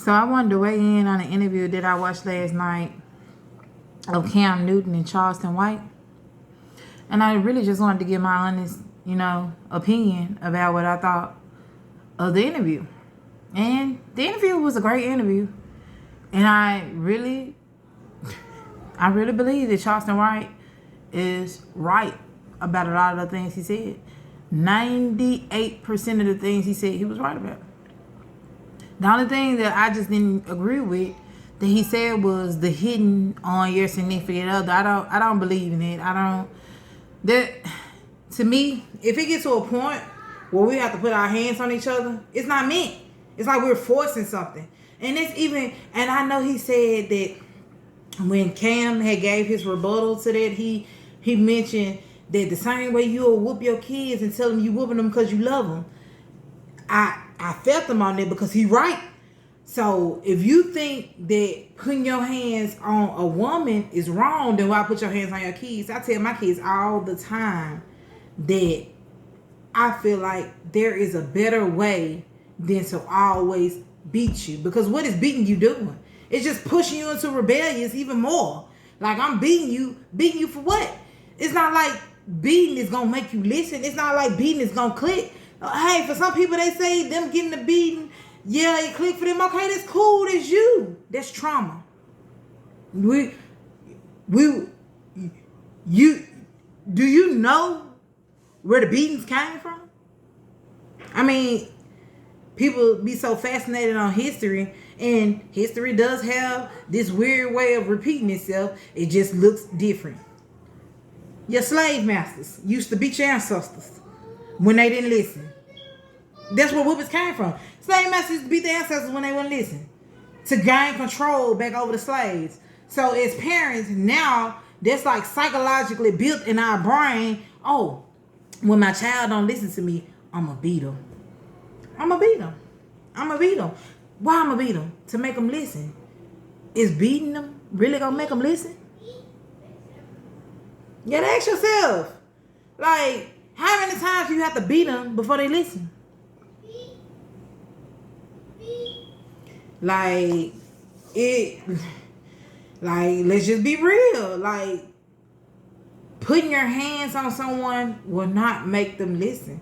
So I wanted to weigh in on an interview that I watched last night of Cam Newton and Charleston White. And I really just wanted to give my honest, opinion about what I thought of the interview. And the interview was a great interview. And I really believe that Charleston White is right about a lot of the things he said. 98% of the things he said he was right about. The only thing that I just didn't agree with that he said was the hitting on your significant other. I don't believe in it. To me, if it gets to a point where we have to put our hands on each other, it's not meant. It's like we're forcing something. And I know he said that when Cam had gave his rebuttal to that, he mentioned that the same way you'll whoop your kids and tell them you whooping them because you love them. I felt him on that because he right. So if you think that putting your hands on a woman is wrong, then why put your hands on your kids? I tell my kids all the time that I feel like there is a better way than to always beat you. Because what is beating you doing? It's just pushing you into rebellious even more. Like, I'm beating you for what? It's not like beating is going to make you listen. It's not like beating is going to click. Hey, for some people, they say them getting the beating, yeah, it click for them. Okay, that's cool. That's you. That's trauma. Do you know where the beatings came from? I mean, people be so fascinated on history, and history does have this weird way of repeating itself. It just looks different. Your slave masters used to beat your ancestors when they didn't listen. That's where whoopings came from. Slave masters used to beat their ancestors when they wouldn't listen, to gain control back over the slaves. So as parents, now that's like psychologically built in our brain. Oh, when my child don't listen to me, I'm going to beat him. I'm going to beat him. Why I'm going to beat him? To make them listen. Is beating them really going to make them listen? You got to ask yourself, like, how many times you have to beat them before they listen? Like, let's just be real. Like, putting your hands on someone will not make them listen.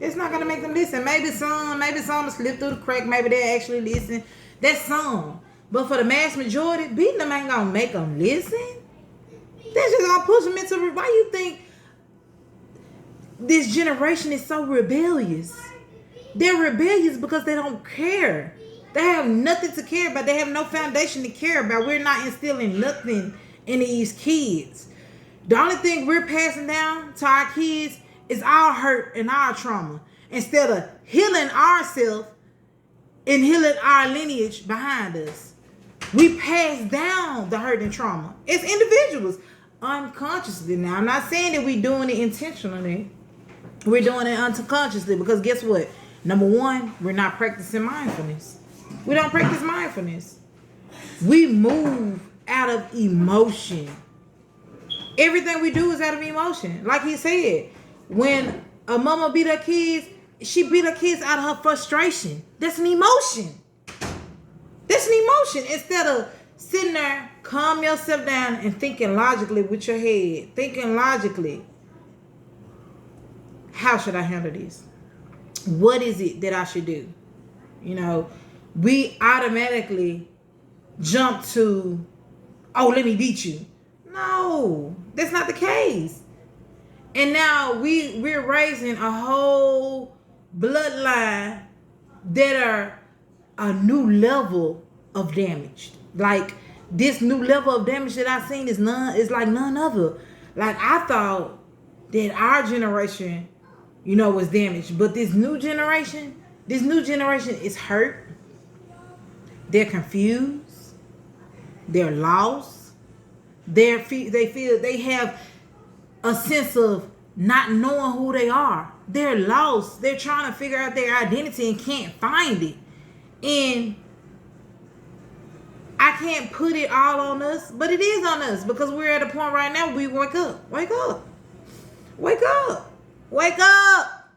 It's not going to make them listen. Maybe some will slip through the crack. Maybe they'll actually listen. That's some. But for the mass majority, beating them ain't going to make them listen. That's just going to push them into... Why you think this generation is so rebellious? They're rebellious because they don't care. They have nothing to care about. They have no foundation to care about. We're not instilling nothing in these kids. The only thing we're passing down to our kids is our hurt and our trauma, instead of healing ourselves and healing our lineage behind us. We pass down the hurt and trauma as individuals unconsciously. Now, I'm not saying that we're doing it intentionally. We're doing it unconsciously because guess what? Number one, we're not practicing mindfulness. We don't practice mindfulness. We move out of emotion. Everything we do is out of emotion. Like he said, when a mama beat her kids, she beat her kids out of her frustration. That's an emotion. That's an emotion. Instead of sitting there, calm yourself down and thinking logically with your head. Thinking logically. How should I handle this? What is it that I should do? We automatically jump to, oh, let me beat you. No, that's not the case. And now we're raising a whole bloodline that are a new level of damage. Like, this new level of damage that I've seen is like none other. Like, I thought that our generation, was damaged. But this new generation is hurt. They're confused. They're lost. They feel they have a sense of not knowing who they are. They're lost. They're trying to figure out their identity and can't find it. And I can't put it all on us, but it is on us because we're at a point right now we wake up. Wake up. Wake up. Wake up.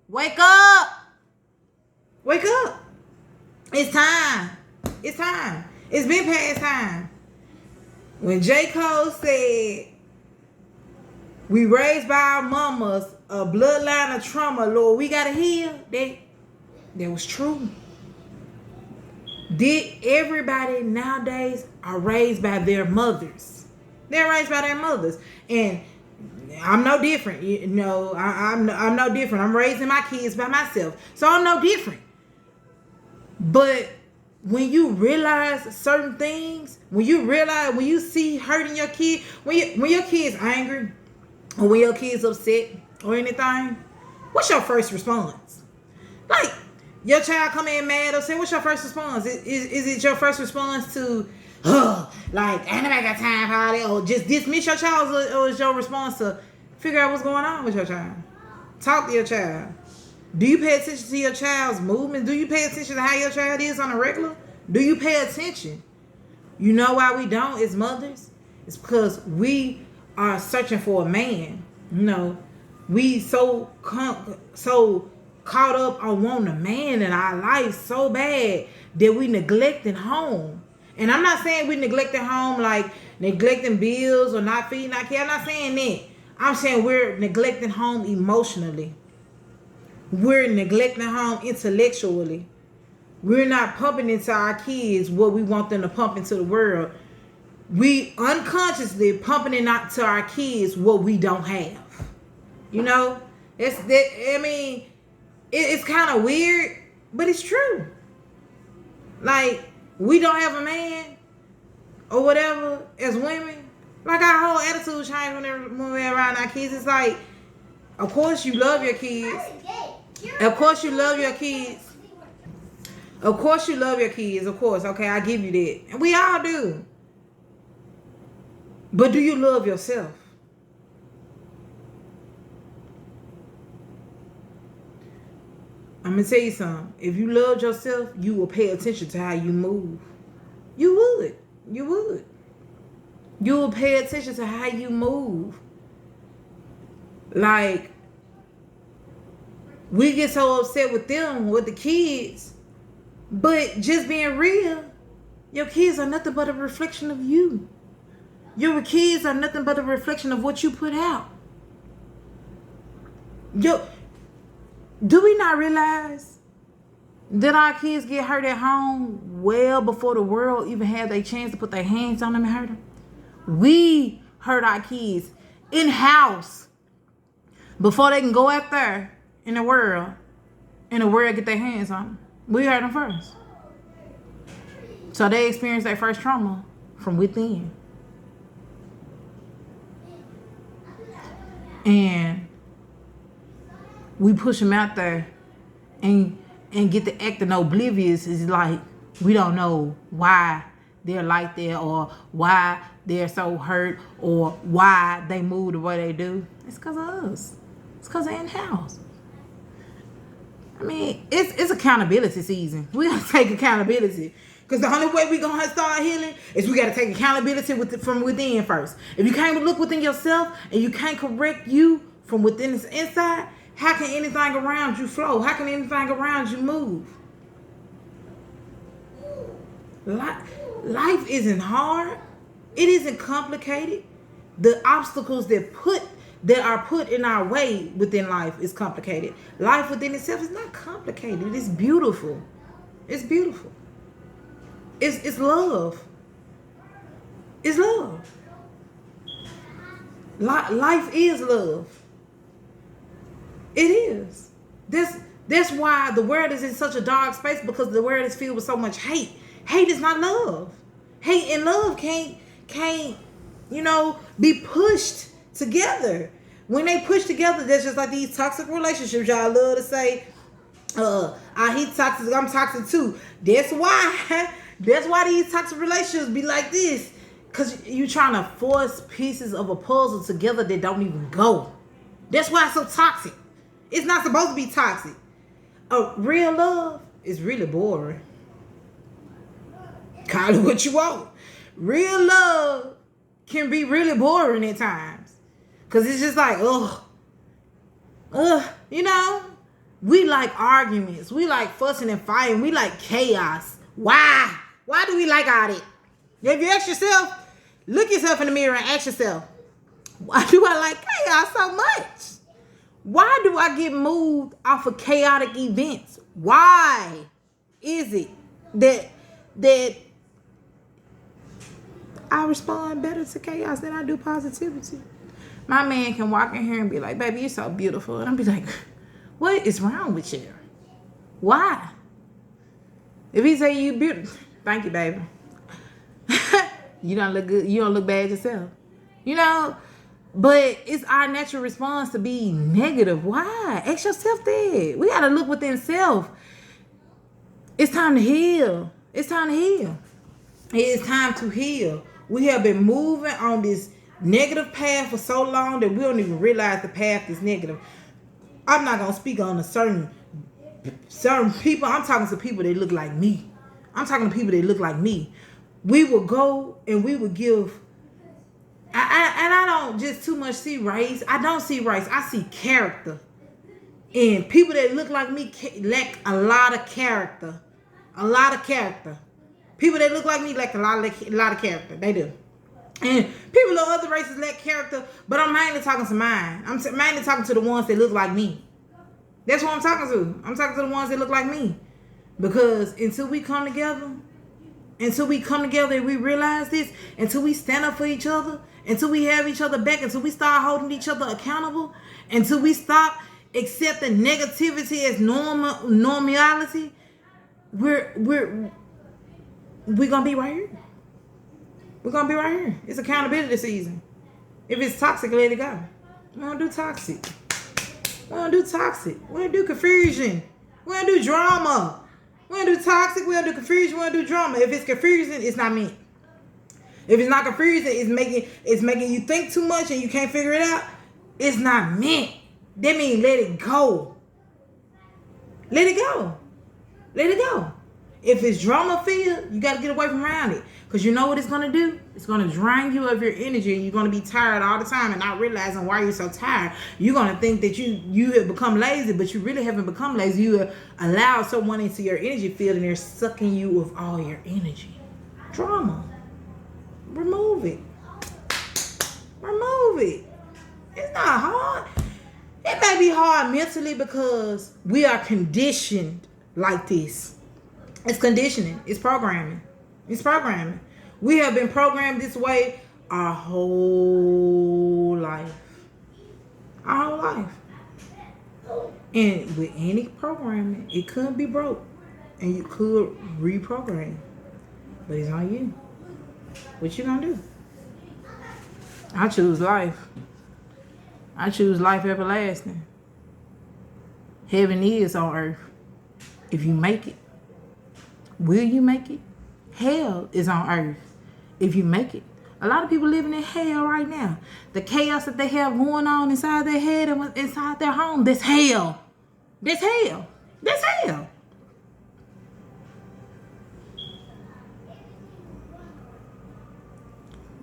Wake up. Wake up. It's time. It's time. It's been past time. When J. Cole said, we raised by our mamas, a bloodline of trauma, Lord, we gotta heal. That was true. Did everybody nowadays are raised by their mothers? They're raised by their mothers, and I'm no different. You know, I'm no different. I'm raising my kids by myself, so I'm no different. But when you realize certain things, when you see hurting your kid, when your kid's angry, or when your kid's upset or anything, what's your first response? Like, your child come in mad or say, what's your first response? Is it your first response to, like, ain't nobody got time for all that, or just dismiss your child, or is your response to figure out what's going on with your child? Talk to your child. Do you pay attention to your child's movement? Do you pay attention to how your child is on a regular? Do you pay attention? You know why we don't as mothers? It's because we are searching for a man. You know, we so caught up on wanting a man in our life so bad that we neglecting home. And I'm not saying we neglecting home like neglecting bills or not feeding our kids. I'm not saying that. I'm saying we're neglecting home emotionally. We're neglecting home intellectually. We're not pumping into our kids what we want them to pump into the world. We unconsciously pumping into our kids what we don't have. You know, it's kind of weird, but it's true. Like, we don't have a man or whatever as women. Like, our whole attitude changed when we're around our kids. It's like, of course you love your kids. Of course you love your kids. Of course you love your kids. Of course. Okay, I give you that. And we all do. But do you love yourself? I'm going to tell you something. If you loved yourself, you will pay attention to how you move. You would. You would. You will pay attention to how you move. Like, we get so upset with them, with the kids. But just being real, your kids are nothing but a reflection of you. Your kids are nothing but a reflection of what you put out. Do we not realize that our kids get hurt at home well before the world even had their chance to put their hands on them and hurt them? We hurt our kids in-house before they can go out there in the world get their hands on them. We hurt them first. So they experience their first trauma from within. And we push them out there and get to acting oblivious. Is like we don't know why they're like that, or why they're so hurt, or why they move the way they do. It's because of us. It's because they're in-house. I mean, it's accountability season. We got to take accountability. Because the only way we're going to start healing is we got to take accountability from within first. If you can't look within yourself and you can't correct you from within the inside, how can anything around you flow? How can anything around you move? Life isn't hard. It isn't complicated. The obstacles that are put in our way within life is complicated. Life within itself is not complicated. It's beautiful. It's beautiful. It's love. It's love. Life is love. It is. That's why the world is in such a dark space, because the world is filled with so much hate. Hate is not love. Hate and love can't be pushed together. When they push together, that's just like these toxic relationships. Y'all love to say, he's toxic, I'm toxic too. That's why these toxic relationships be like this. Because you're trying to force pieces of a puzzle together that don't even go. That's why it's so toxic. It's not supposed to be toxic. Real love is really boring. Call it what you want. Real love can be really boring at times. Because it's just like, we like arguments. We like fussing and fighting. We like chaos. Why Why do we like all that? If you ask yourself, look yourself in the mirror and ask yourself, why do I like chaos so much? Why do I get moved off of chaotic events? Why is it that I respond better to chaos than I do positivity? My man can walk in here and be like, baby, you're so beautiful. And I'll be like, what is wrong with you? Why? If he say you beautiful, thank you, baby. You don't look good. You don't look bad yourself. You know? But it's our natural response to be negative. Why? Ask yourself that. We got to look within self. It's time to heal. It's time to heal. It is time to heal. We have been moving on this negative path for so long that we don't even realize the path is negative. I'm not going to speak on a certain people. I'm talking to people that look like me. I'm talking to people that look like me. We will go and we will give. And I don't just too much see race. I don't see race. I see character. And people that look like me lack a lot of character. A lot of character. People that look like me lack a lot of character. They do. And people of other races lack character, but I'm mainly talking to mine. I'm mainly talking to the ones that look like me. That's what I'm talking to. I'm talking to the ones that look like me. Because until we come together and we realize this, until we stand up for each other, until we have each other back, until we start holding each other accountable, until we stop accepting negativity as normality, we're gonna be right here. We're gonna be right here. It's accountability season. If it's toxic, let it go. We don't do toxic. We don't do toxic. We don't do confusion. We don't do drama. We don't do toxic. We don't do confusion. We don't do drama. If it's confusing, it's not me. If it's not confusing, it's making you think too much and you can't figure it out. It's not meant. That means let it go. Let it go. Let it go. If it's drama filled, you got to get away from around it. Because you know what it's going to do? It's going to drain you of your energy and you're going to be tired all the time and not realizing why you're so tired. You're going to think that you have become lazy, but you really haven't become lazy. You have allowed someone into your energy field and they're sucking you with all your energy. Drama. Remove it. Remove it. It's not hard. It may be hard mentally because we are conditioned like this. It's conditioning. It's programming. It's programming. We have been programmed this way our whole life. Our whole life. And with any programming, it could be broke. And you could reprogram. But it's on you. What you gonna do? I choose life. I choose life everlasting. Heaven is on earth. If you make it. Will you make it? Hell is on earth. If you make it. A lot of people living in hell right now. The chaos that they have going on inside their head and inside their home. That's hell. That's hell. That's hell.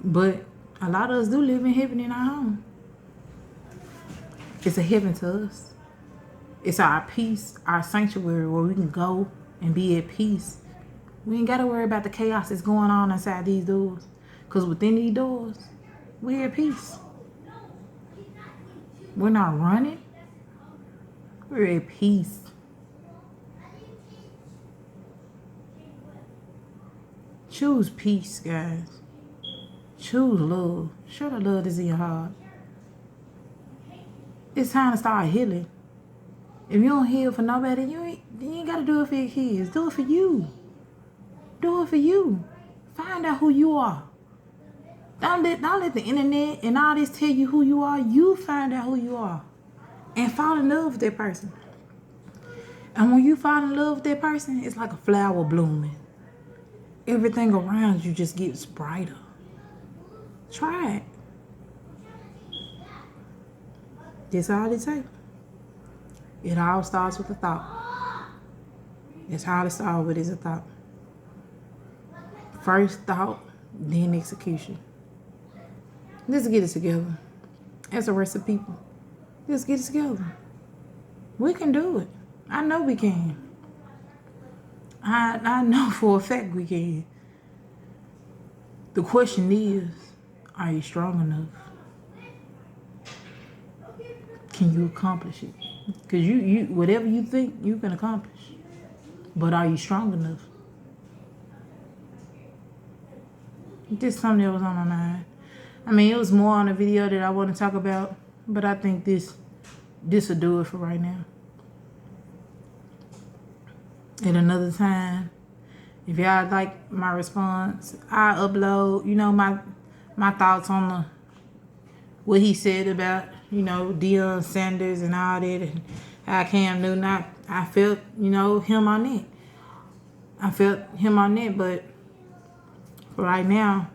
But a lot of us do live in heaven in our home. It's a heaven to us. It's our peace, our sanctuary where we can go and be at peace. We ain't got to worry about the chaos that's going on inside these doors. Because within these doors, we're at peace. We're not running. We're at peace. Choose peace, guys. Choose love. Show the love that's in your heart. It's time to start healing. If you don't heal for nobody, you ain't got to do it for your kids. Do it for you. Do it for you. Find out who you are. Don't let the internet and all this tell you who you are. You find out who you are. And fall in love with that person. And when you fall in love with that person, it's like a flower blooming. Everything around you just gets brighter. Try it. That's all it takes. It all starts with a thought. It's how it starts with is a thought. First thought, then execution. Let's get it together. As the rest of people. Let's get it together. We can do it. I know we can. I know for a fact we can. The question is, are you strong enough? Can you accomplish it? Because you whatever you think you can accomplish. But are you strong enough? Just something that was on my mind. I mean, it was more on the video that I want to talk about, but I think this will do it for right now. At another time, if y'all like my response, I upload, my thoughts on what he said about, Deion Sanders and all that, and how Cam Newton. I felt, him on it. I felt him on it, but for right now,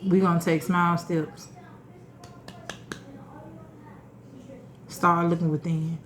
we're going to take small steps. Start looking within.